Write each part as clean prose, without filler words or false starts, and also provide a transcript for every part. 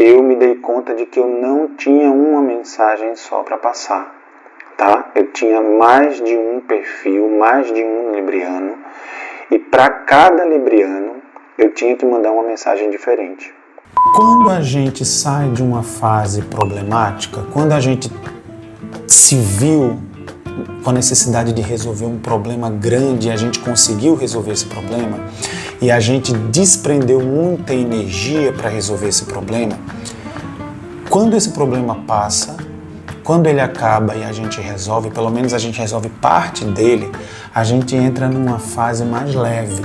eu me dei conta de que eu não tinha uma mensagem só para passar, tá? Eu tinha mais de um perfil, mais de um libriano, e para cada libriano eu tinha que mandar uma mensagem diferente. Quando a gente sai de uma fase problemática, quando a gente se viu com a necessidade de resolver um problema grande e a gente conseguiu resolver esse problema e a gente desprendeu muita energia para resolver esse problema, quando esse problema passa, quando ele acaba e a gente resolve, pelo menos a gente resolve parte dele, a gente entra numa fase mais leve.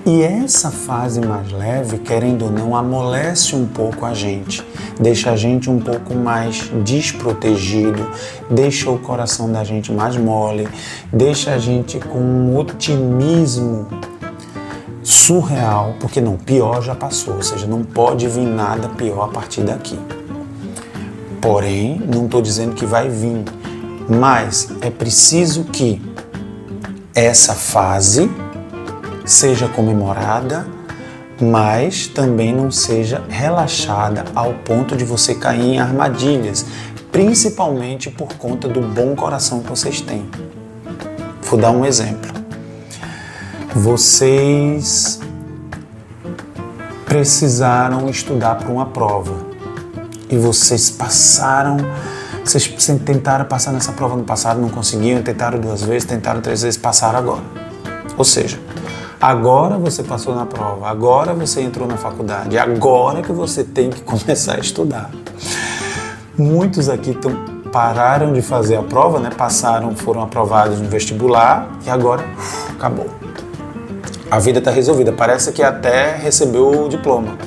E essa fase mais leve, querendo ou não, amolece um pouco a gente, deixa a gente um pouco mais desprotegido, deixa o coração da gente mais mole, deixa a gente com um otimismo surreal, porque não, pior já passou, ou seja, não pode vir nada pior a partir daqui. Porém, não estou dizendo que vai vir, mas é preciso que essa fase seja comemorada, mas também não seja relaxada ao ponto de você cair em armadilhas, principalmente por conta do bom coração que vocês têm. Vou dar um exemplo. Vocês precisaram estudar para uma prova e vocês tentaram passar nessa prova no passado, não conseguiram, tentaram 2 vezes, tentaram 3 vezes, passaram agora. Ou seja, agora você passou na prova, agora você entrou na faculdade, agora que você tem que começar a estudar. Muitos aqui pararam de fazer a prova, né? Foram aprovados no vestibular e agora acabou. A vida está resolvida, parece que até recebeu o diploma.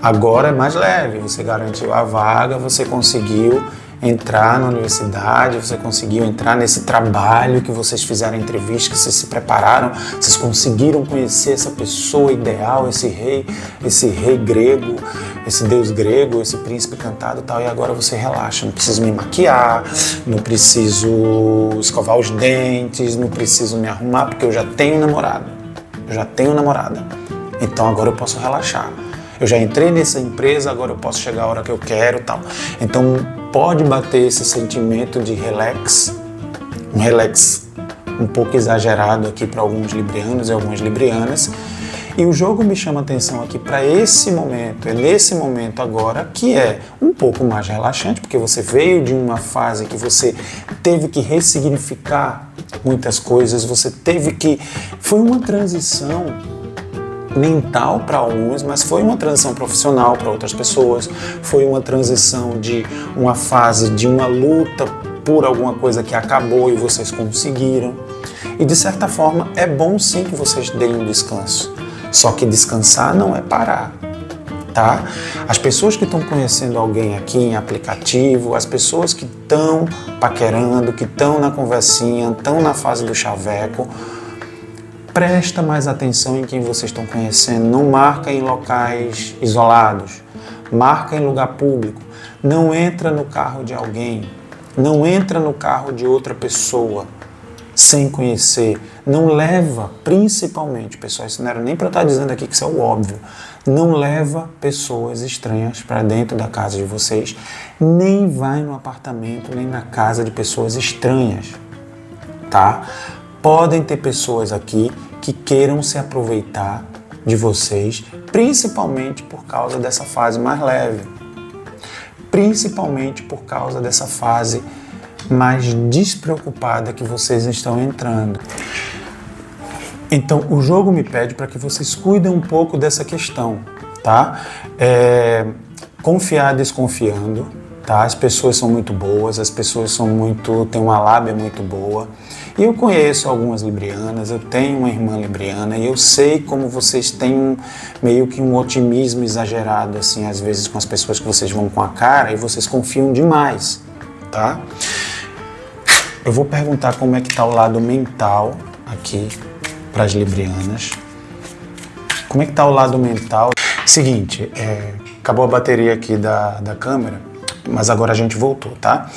Agora é mais leve, você garantiu a vaga, você conseguiu entrar na universidade, você conseguiu entrar nesse trabalho que vocês fizeram entrevista, que vocês se prepararam, vocês conseguiram conhecer essa pessoa ideal, esse rei grego, esse deus grego, esse príncipe cantado e tal, e agora você relaxa, não preciso me maquiar, não preciso escovar os dentes, não preciso me arrumar, porque eu já tenho namorado, então agora eu posso relaxar. Eu já entrei nessa empresa, agora eu posso chegar a hora que eu quero e tal. Então pode bater esse sentimento de relax, um relax um pouco exagerado aqui para alguns librianos e algumas librianas. E o jogo me chama a atenção aqui para esse momento, é nesse momento agora que é um pouco mais relaxante, porque você veio de uma fase que você teve que ressignificar muitas coisas, foi uma transição mental para alguns, mas foi uma transição profissional para outras pessoas, foi uma transição de uma fase de uma luta por alguma coisa que acabou e vocês conseguiram. E de certa forma é bom sim que vocês deem um descanso, só que descansar não é parar, tá? As pessoas que estão conhecendo alguém aqui em aplicativo, as pessoas que estão paquerando, que estão na conversinha, estão na fase do chaveco, presta mais atenção em quem vocês estão conhecendo, não marca em locais isolados, marca em lugar público, não entra no carro de alguém, não entra no carro de outra pessoa sem conhecer, não leva, principalmente, pessoal, isso não era nem para eu estar dizendo aqui que isso é o óbvio, não leva pessoas estranhas para dentro da casa de vocês, nem vai no apartamento, nem na casa de pessoas estranhas, tá? Podem ter pessoas aqui que queiram se aproveitar de vocês, principalmente por causa dessa fase mais leve, principalmente por causa dessa fase mais despreocupada que vocês estão entrando. Então, o jogo me pede para que vocês cuidem um pouco dessa questão, tá? Confiar desconfiando, tá? As pessoas são muito boas, as pessoas têm uma lábia muito boa. E eu conheço algumas librianas, eu tenho uma irmã libriana e eu sei como vocês têm meio que um otimismo exagerado, assim, às vezes com as pessoas que vocês vão com a cara e vocês confiam demais, tá? Eu vou perguntar como é que tá o lado mental aqui para as librianas. Como é que tá o lado mental? Seguinte, acabou a bateria aqui da câmera, mas agora a gente voltou, tá?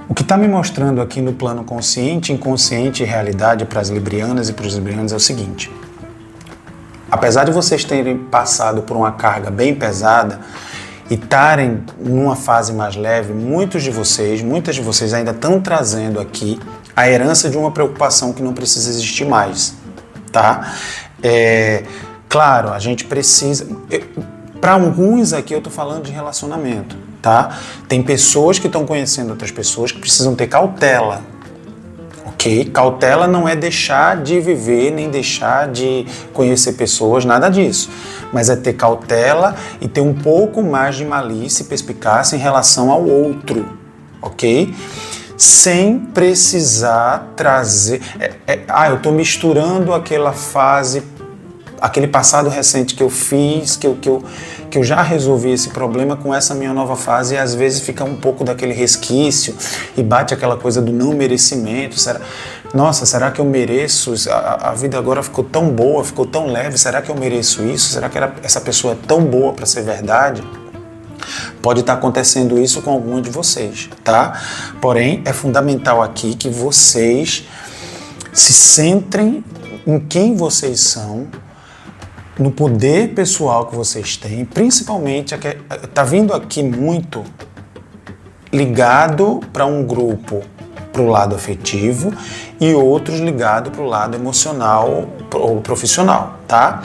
O que está me mostrando aqui no plano consciente, inconsciente e realidade para as librianas e para os librianos é o seguinte. apesar de vocês terem passado por uma carga bem pesada e estarem numa fase mais leve, muitas de vocês ainda estão trazendo aqui a herança de uma preocupação que não precisa existir mais, tá? Claro, a gente precisa... Para alguns aqui eu estou falando de relacionamento, tá? Tem pessoas que estão conhecendo outras pessoas que precisam ter cautela, ok? Cautela não é deixar de viver, nem deixar de conhecer pessoas, nada disso. Mas é ter cautela e ter um pouco mais de malícia e perspicácia em relação ao outro, ok? Sem precisar trazer... eu estou misturando aquela fase, aquele passado recente que eu fiz, que eu já resolvi esse problema com essa minha nova fase, e às vezes fica um pouco daquele resquício e bate aquela coisa do não merecimento. Será que eu mereço? A vida agora ficou tão boa, ficou tão leve, será que eu mereço isso? Será que essa pessoa é tão boa para ser verdade? Pode estar acontecendo isso com algum de vocês, tá? Porém, é fundamental aqui que vocês se centrem em quem vocês são, no poder pessoal que vocês têm, principalmente, está vindo aqui muito ligado para um grupo para o lado afetivo e outros ligado para o lado emocional ou profissional, tá?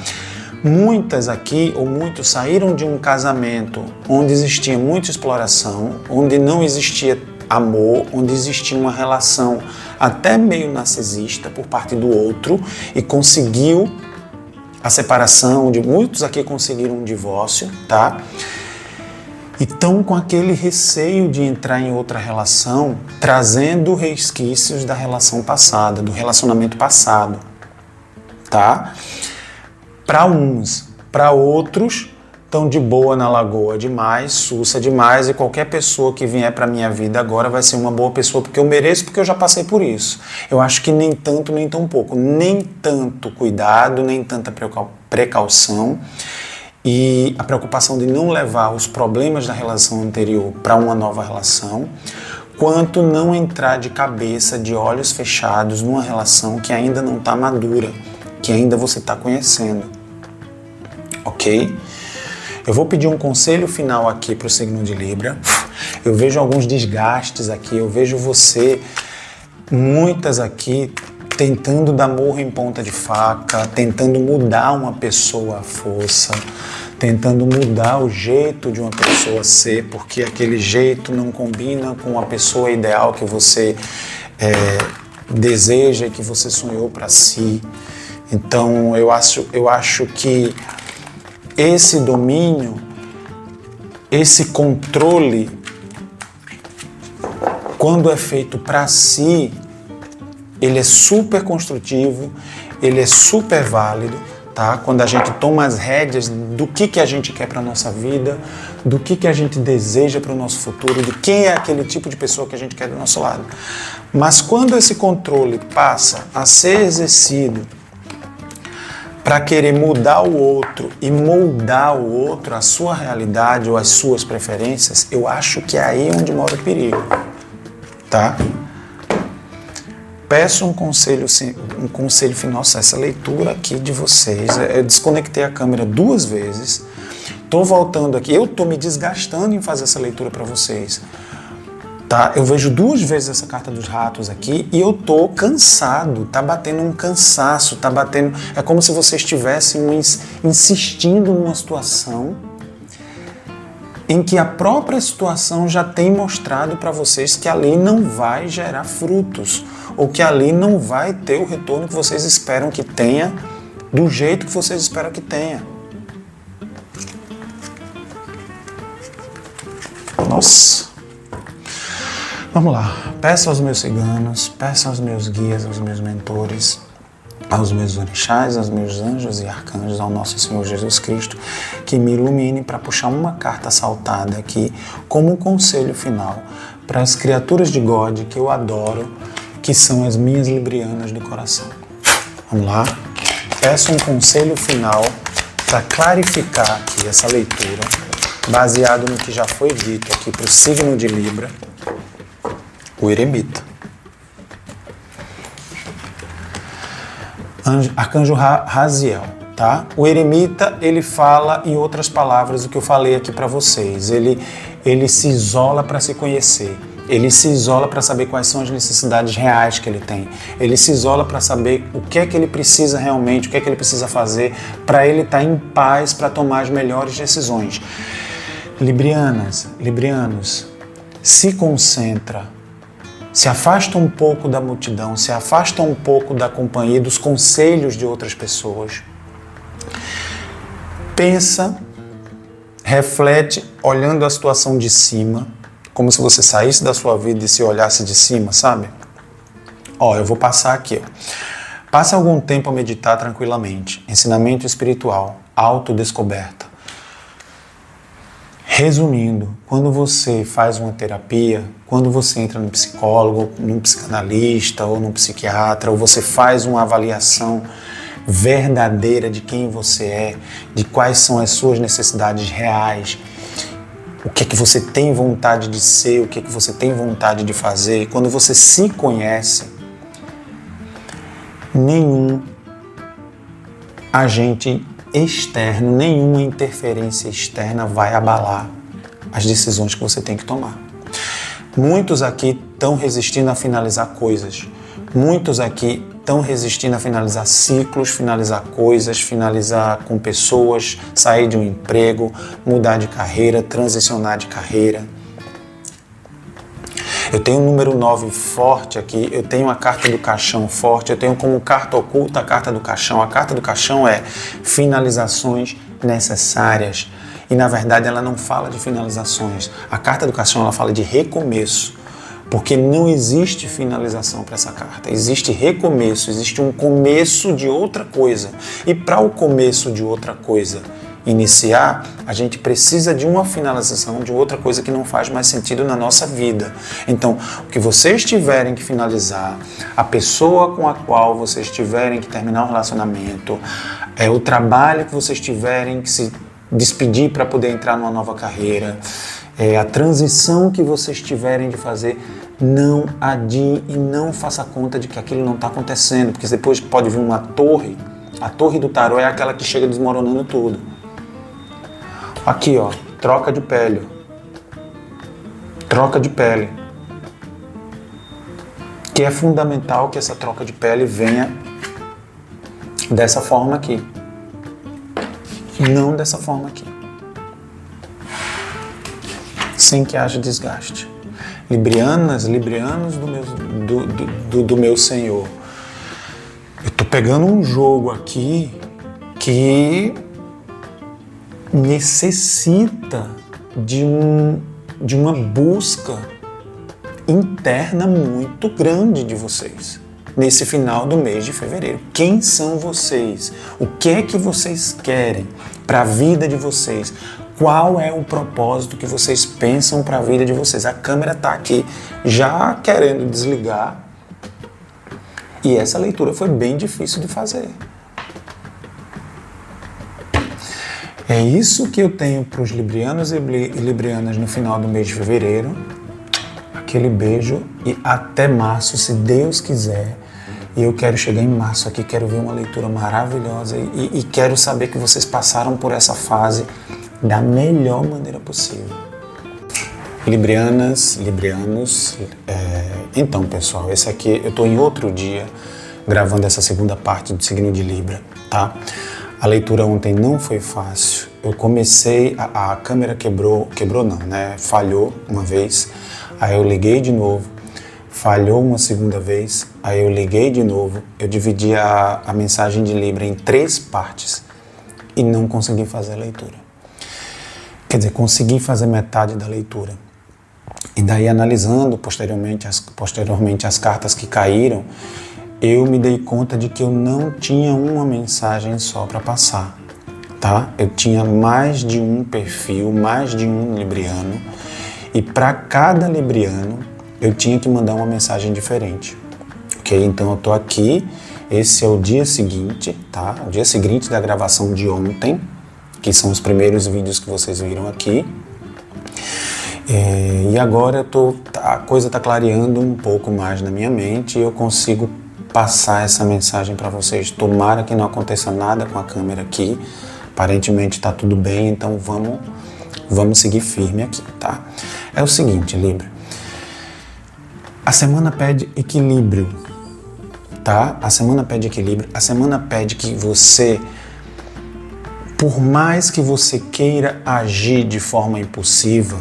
Muitas aqui, ou muitos, saíram de um casamento onde existia muita exploração, onde não existia amor, onde existia uma relação até meio narcisista por parte do outro e conseguiu a separação, de muitos aqui conseguiram um divórcio, tá? E estão com aquele receio de entrar em outra relação, trazendo resquícios da relação passada, do relacionamento passado, tá? Para uns, para outros, estão de boa na lagoa demais, sussa demais, e qualquer pessoa que vier para minha vida agora vai ser uma boa pessoa porque eu mereço, porque eu já passei por isso. Eu acho que nem tanto, nem tão pouco. Nem tanto cuidado, nem tanta precaução e a preocupação de não levar os problemas da relação anterior para uma nova relação, quanto não entrar de cabeça, de olhos fechados numa relação que ainda não está madura, que ainda você está conhecendo. Ok? Eu vou pedir um conselho final aqui para o signo de Libra. Eu vejo alguns desgastes aqui, eu vejo você, muitas aqui, tentando dar murro em ponta de faca, tentando mudar uma pessoa à força, tentando mudar o jeito de uma pessoa ser, porque aquele jeito não combina com a pessoa ideal que você deseja e que você sonhou para si. Então eu acho que esse domínio, esse controle, quando é feito para si, ele é super construtivo, ele é super válido, tá? Quando a gente toma as rédeas do que a gente quer para a nossa vida, do que a gente deseja para o nosso futuro, de quem é aquele tipo de pessoa que a gente quer do nosso lado. Mas quando esse controle passa a ser exercido para querer mudar o outro e moldar o outro, a sua realidade ou as suas preferências, eu acho que é aí onde mora o perigo, tá? Peço um conselho final. Nossa, essa leitura aqui de vocês, eu desconectei a câmera 2 vezes, tô voltando aqui, eu tô me desgastando em fazer essa leitura para vocês. Tá? Eu vejo 2 vezes essa carta dos ratos aqui e eu tô cansado, tá batendo um cansaço, tá batendo... É como se vocês estivessem insistindo numa situação em que a própria situação já tem mostrado para vocês que ali não vai gerar frutos, ou que ali não vai ter o retorno que vocês esperam que tenha, do jeito que vocês esperam que tenha. Nossa! Vamos lá, peço aos meus ciganos, peço aos meus guias, aos meus mentores, aos meus orixás, aos meus anjos e arcanjos, ao nosso Senhor Jesus Cristo, que me ilumine para puxar uma carta saltada aqui como um conselho final para as criaturas de God que eu adoro, que são as minhas librianas do coração. Vamos lá, peço um conselho final para clarificar aqui essa leitura, baseado no que já foi dito aqui para o signo de Libra, o eremita. Arcanjo Raziel, tá? O eremita, ele fala, em outras palavras, o que eu falei aqui para vocês. Ele se isola para se conhecer. Ele se isola para saber quais são as necessidades reais que ele tem. Ele se isola para saber o que é que ele precisa realmente, o que é que ele precisa fazer para ele estar em paz, para tomar as melhores decisões. Librianos, se concentra, se afasta um pouco da multidão, se afasta um pouco da companhia, dos conselhos de outras pessoas. Pensa, reflete, olhando a situação de cima, como se você saísse da sua vida e se olhasse de cima, sabe? Eu vou passar aqui. Passe algum tempo a meditar tranquilamente. Ensinamento espiritual, autodescoberta. Resumindo, quando você faz uma terapia, quando você entra num psicólogo, num psicanalista ou num psiquiatra, ou você faz uma avaliação verdadeira de quem você é, de quais são as suas necessidades reais, o que é que você tem vontade de ser, o que é que você tem vontade de fazer. Quando você se conhece, nenhum agente externo, nenhuma interferência externa vai abalar as decisões que você tem que tomar. Muitos aqui estão resistindo a finalizar coisas. Muitos aqui estão resistindo a finalizar ciclos, finalizar coisas, finalizar com pessoas, sair de um emprego, mudar de carreira, transicionar de carreira. Eu tenho o número 9 forte aqui, eu tenho a carta do caixão forte, eu tenho como carta oculta a carta do caixão. A carta do caixão é finalizações necessárias. E na verdade ela não fala de finalizações. A carta do caixão ela fala de recomeço. Porque não existe finalização para essa carta, existe recomeço, existe um começo de outra coisa. E para o começo de outra coisa iniciar, a gente precisa de uma finalização de outra coisa que não faz mais sentido na nossa vida. Então, o que vocês tiverem que finalizar, a pessoa com a qual vocês tiverem que terminar um relacionamento, o trabalho que vocês tiverem que se despedir para poder entrar numa nova carreira, a transição que vocês tiverem de fazer, não adie e não faça conta de que aquilo não está acontecendo, porque depois pode vir uma torre. A torre do tarô é aquela que chega desmoronando tudo. Aqui, troca de pele. Troca de pele. Que é fundamental que essa troca de pele venha dessa forma aqui. Não dessa forma aqui. Sem que haja desgaste. Librianos do meu Senhor. Eu estou pegando um jogo aqui que necessita de uma busca interna muito grande de vocês nesse final do mês de fevereiro. Quem são vocês? O que é que vocês querem para a vida de vocês? Qual é o propósito que vocês pensam para a vida de vocês? A câmera está aqui já querendo desligar e essa leitura foi bem difícil de fazer. É isso que eu tenho para os librianos e librianas no final do mês de fevereiro. Aquele beijo e até março, se Deus quiser. E eu quero chegar em março aqui, quero ver uma leitura maravilhosa e quero saber que vocês passaram por essa fase da melhor maneira possível. Librianos, então pessoal, esse aqui eu estou em outro dia gravando essa segunda parte do signo de Libra, tá? A leitura ontem não foi fácil, eu comecei, a câmera quebrou não, né? Falhou uma vez, aí eu liguei de novo, falhou uma segunda vez, aí eu liguei de novo, eu dividi a mensagem de Libra em 3 partes e não consegui fazer a leitura. Quer dizer, consegui fazer metade da leitura. E daí, analisando posteriormente as cartas que caíram, eu me dei conta de que eu não tinha uma mensagem só para passar, tá? Eu tinha mais de um perfil, mais de um libriano, e para cada libriano eu tinha que mandar uma mensagem diferente, ok? Então eu tô aqui, esse é o dia seguinte, tá? O dia seguinte da gravação de ontem, que são os primeiros vídeos que vocês viram aqui. E agora a coisa está clareando um pouco mais na minha mente e eu consigo passar essa mensagem para vocês. Tomara que não aconteça nada com a câmera aqui. Aparentemente está tudo bem, então vamos seguir firme aqui, tá? É o seguinte, Libra. A semana pede equilíbrio, tá? A semana pede equilíbrio. A semana pede que você, por mais que você queira agir de forma impulsiva,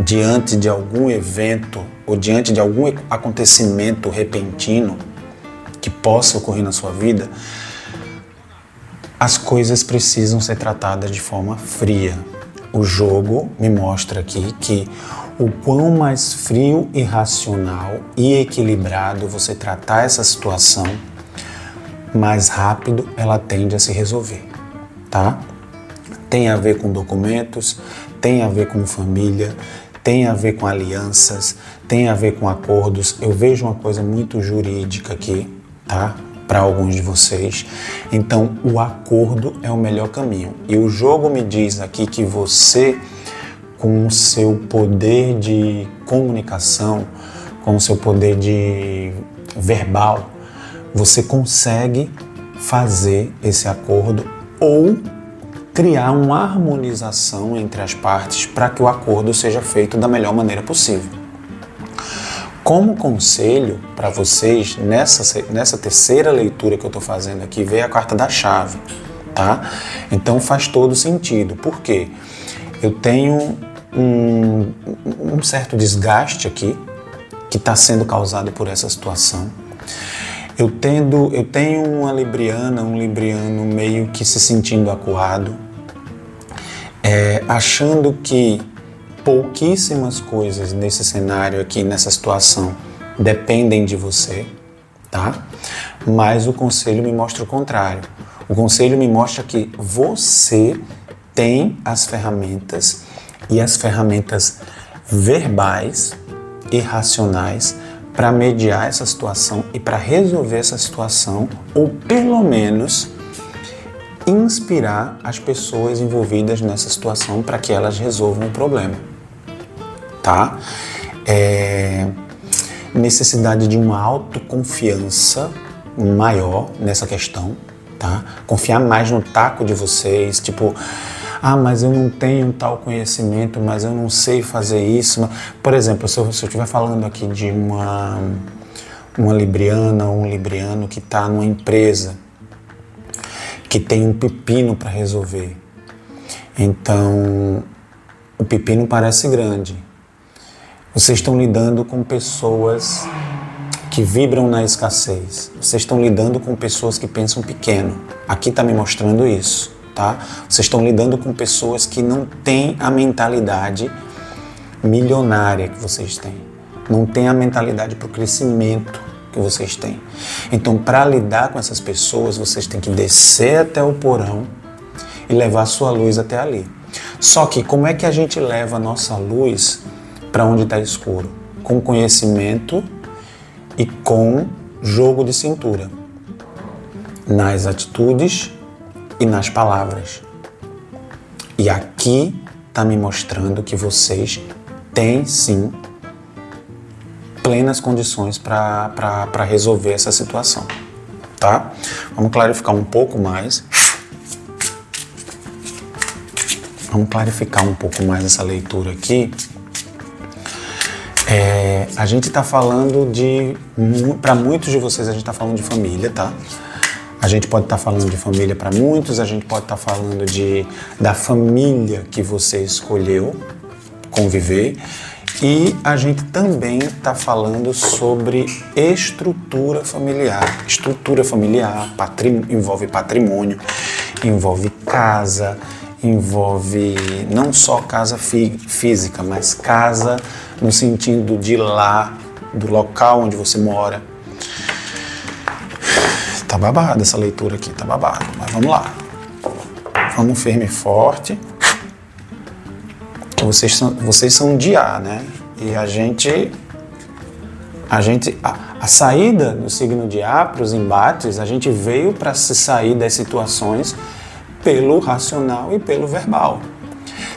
diante de algum evento ou diante de algum acontecimento repentino que possa ocorrer na sua vida, as coisas precisam ser tratadas de forma fria. O jogo me mostra aqui que o quão mais frio e racional e equilibrado você tratar essa situação, mais rápido ela tende a se resolver, tá? Tem a ver com documentos, tem a ver com família, tem a ver com alianças, tem a ver com acordos. Eu vejo uma coisa muito jurídica aqui, tá? Para alguns de vocês. Então, o acordo é o melhor caminho. E o jogo me diz aqui que você, com o seu poder de comunicação, com o seu poder de verbal, você consegue fazer esse acordo ou criar uma harmonização entre as partes para que o acordo seja feito da melhor maneira possível. Como conselho para vocês, nessa terceira leitura que eu estou fazendo aqui, veio a carta da chave, tá? Então faz todo sentido. Por quê? Eu tenho um certo desgaste aqui, que está sendo causado por essa situação. Eu tenho uma libriana, um libriano meio que se sentindo acuado, achando que pouquíssimas coisas nesse cenário aqui, nessa situação, dependem de você, tá? Mas o conselho me mostra o contrário. O conselho me mostra que você tem as ferramentas, e as ferramentas verbais e racionais para mediar essa situação e para resolver essa situação, ou pelo menos inspirar as pessoas envolvidas nessa situação para que elas resolvam o problema, tá? Necessidade de uma autoconfiança maior nessa questão, tá? Confiar mais no taco de vocês, tipo, mas eu não tenho tal conhecimento, mas eu não sei fazer isso. Por exemplo, se eu estiver falando aqui de uma libriana ou um libriano que está numa empresa que tem um pepino para resolver. Então, o pepino parece grande. Vocês estão lidando com pessoas que vibram na escassez. Vocês estão lidando com pessoas que pensam pequeno. Aqui está me mostrando isso, tá? Vocês estão lidando com pessoas que não têm a mentalidade milionária que vocês têm. Não têm a mentalidade para o crescimento que vocês têm. Então, para lidar com essas pessoas, vocês têm que descer até o porão e levar a sua luz até ali. Só que como é que a gente leva a nossa luz para onde está escuro? Com conhecimento e com jogo de cintura. Nas atitudes e nas palavras. E aqui está me mostrando que vocês têm sim plenas condições para resolver essa situação, tá? Vamos clarificar um pouco mais. Vamos clarificar um pouco mais essa leitura aqui. A gente está falando para muitos de vocês, a gente está falando de família, tá? A gente pode estar falando de família para muitos, a gente pode estar falando da família que você escolheu conviver. E a gente também está falando sobre estrutura familiar. Estrutura familiar envolve patrimônio, envolve casa, envolve não só casa física, mas casa no sentido de lá, do local onde você mora. Tá babado essa leitura aqui, tá babado, mas vamos lá. Vamos firme e forte. Vocês são de ar, né? E a saída do signo de ar para os embates, a gente veio para se sair das situações pelo racional e pelo verbal.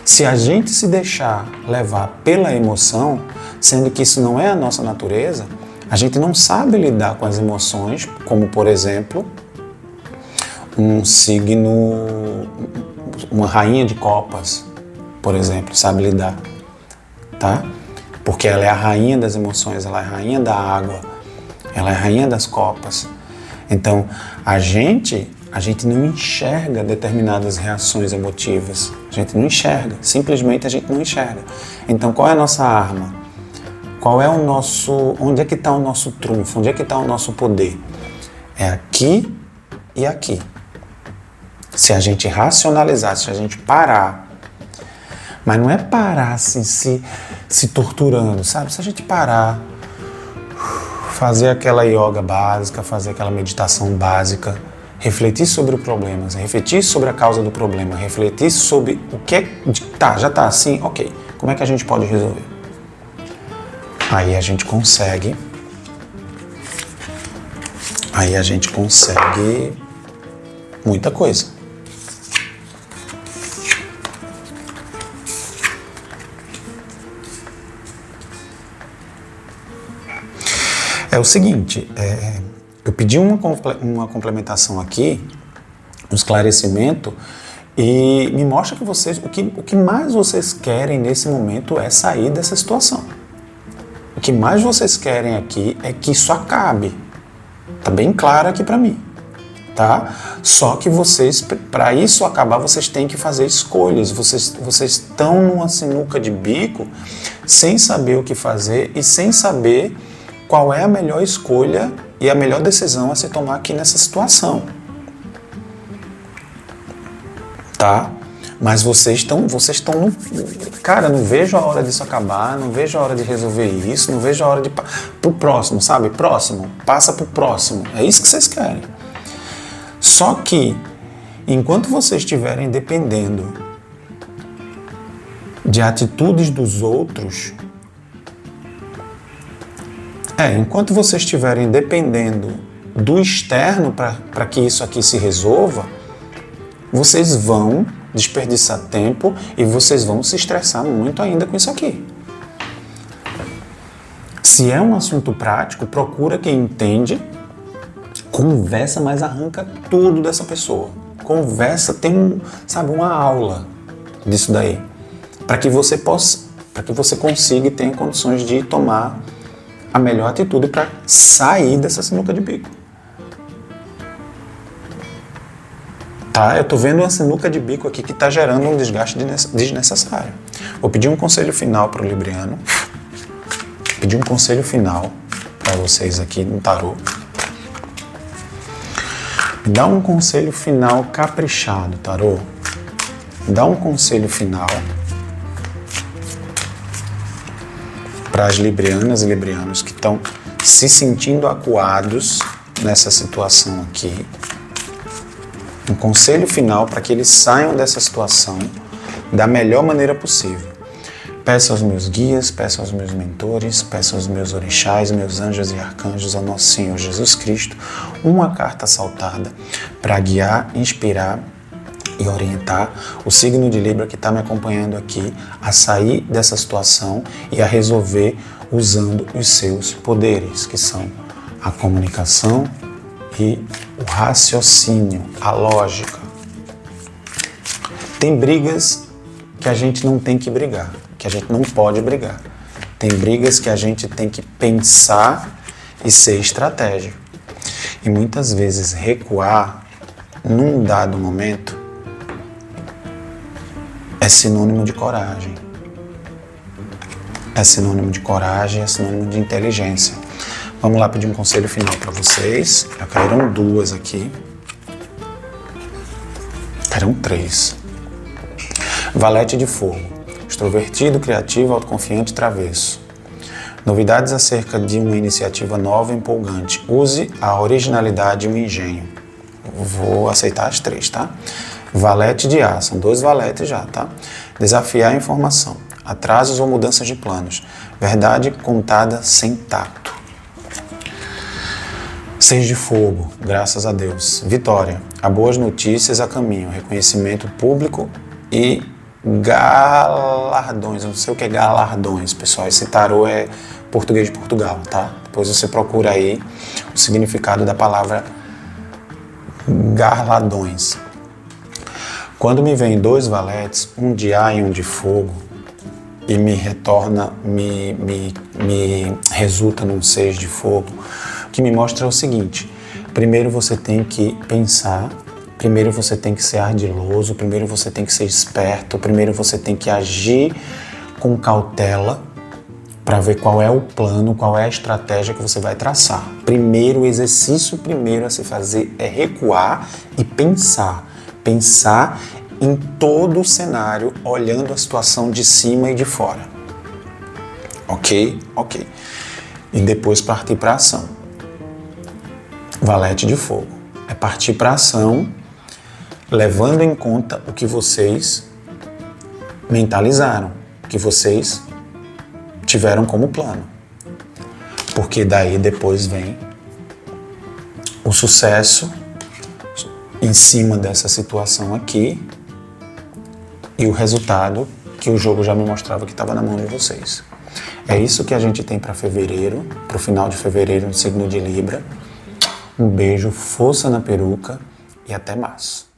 Se a gente se deixar levar pela emoção, sendo que isso não é a nossa natureza, A gente não sabe lidar com as emoções, como por exemplo, um signo, uma rainha de copas, por exemplo, sabe lidar, tá? Porque ela é a rainha das emoções, ela é a rainha da água, ela é a rainha das copas. Então, a gente não enxerga determinadas reações emotivas. A gente não enxerga, simplesmente a gente não enxerga. Então, qual é a nossa arma? Qual é o nosso, onde é que está o nosso trunfo? Onde é que está o nosso poder? É aqui e aqui. Se a gente racionalizar, se a gente parar, mas não é parar assim, se torturando, sabe? Se a gente parar, fazer aquela yoga básica, fazer aquela meditação básica, refletir sobre o problema, refletir sobre a causa do problema, refletir sobre o que é... Tá, já tá assim, ok. Como é que a gente pode resolver? Aí a gente consegue muita coisa. É o seguinte, eu pedi uma complementação aqui, um esclarecimento, e me mostra que vocês, o que mais vocês querem nesse momento é sair dessa situação. O que mais vocês querem aqui é que isso acabe. Tá bem claro aqui para mim, tá? Só que vocês, para isso acabar, vocês têm que fazer escolhas. Vocês estão numa sinuca de bico, sem saber o que fazer e sem saber qual é a melhor escolha e a melhor decisão a se tomar aqui nessa situação, tá? Mas vocês estão no... Cara, não vejo a hora disso acabar, não vejo a hora de resolver isso, não vejo a hora de... Pro próximo, sabe? Próximo, passa pro próximo. É isso que vocês querem. Só que, enquanto vocês estiverem dependendo de atitudes dos outros... enquanto vocês estiverem dependendo do externo para que isso aqui se resolva, vocês vão desperdiçar tempo e vocês vão se estressar muito ainda com isso aqui. Se é um assunto prático, procura quem entende, conversa, mas arranca tudo dessa pessoa. Conversa, tem uma aula disso daí, para que você consiga e tenha condições de tomar a melhor atitude para sair dessa sinuca de bico. Tá? Eu tô vendo uma sinuca de bico aqui que está gerando um desgaste desnecessário. Vou pedir um conselho final para o Libriano. Pedir um conselho final para vocês aqui no tarô. Me dá um conselho final caprichado, tarô. Me dá um conselho final para as librianas e librianos que estão se sentindo acuados nessa situação aqui. Um conselho final para que eles saiam dessa situação da melhor maneira possível. Peço aos meus guias, peço aos meus mentores, peço aos meus orixás, meus anjos e arcanjos, ao nosso Senhor Jesus Cristo, uma carta saltada para guiar, inspirar e orientar o signo de Libra que está me acompanhando aqui a sair dessa situação e a resolver usando os seus poderes, que são a comunicação e o raciocínio, a lógica. Tem brigas que a gente não tem que brigar, que a gente não pode brigar. Tem brigas que a gente tem que pensar e ser estratégico. E muitas vezes recuar num dado momento é sinônimo de coragem. É sinônimo de coragem, é sinônimo de inteligência. Vamos lá pedir um conselho final para vocês. Já caíram 2 aqui. Caíram 3. Valete de fogo. Extrovertido, criativo, autoconfiante, travesso. Novidades acerca de uma iniciativa nova e empolgante. Use a originalidade e o engenho. Vou aceitar as 3, tá? Valete de ar. São 2 valetes já, tá? Desafiar a informação. Atrasos ou mudanças de planos. Verdade contada sem tato. 6 de fogo, graças a Deus. Vitória, há boas notícias a caminho, reconhecimento público e galardões. Eu não sei o que é galardões, pessoal. Esse tarô é português de Portugal, tá? Depois você procura aí o significado da palavra galardões. Quando me vem 2 valetes, um de ar e um de fogo, e me retorna, me resulta num 6 de fogo, o que me mostra é o seguinte: primeiro você tem que pensar, primeiro você tem que ser ardiloso, primeiro você tem que ser esperto, primeiro você tem que agir com cautela para ver qual é o plano, qual é a estratégia que você vai traçar. Primeiro, o exercício primeiro a se fazer é recuar e pensar. Pensar em todo o cenário, olhando a situação de cima e de fora. Ok? Ok. E depois partir para a ação. Valete de fogo. É partir para a ação, levando em conta o que vocês mentalizaram, o que vocês tiveram como plano. Porque daí depois vem o sucesso em cima dessa situação aqui e o resultado que o jogo já me mostrava que estava na mão de vocês. É isso que a gente tem para fevereiro, para o final de fevereiro no signo de Libra. Um beijo, força na peruca e até março.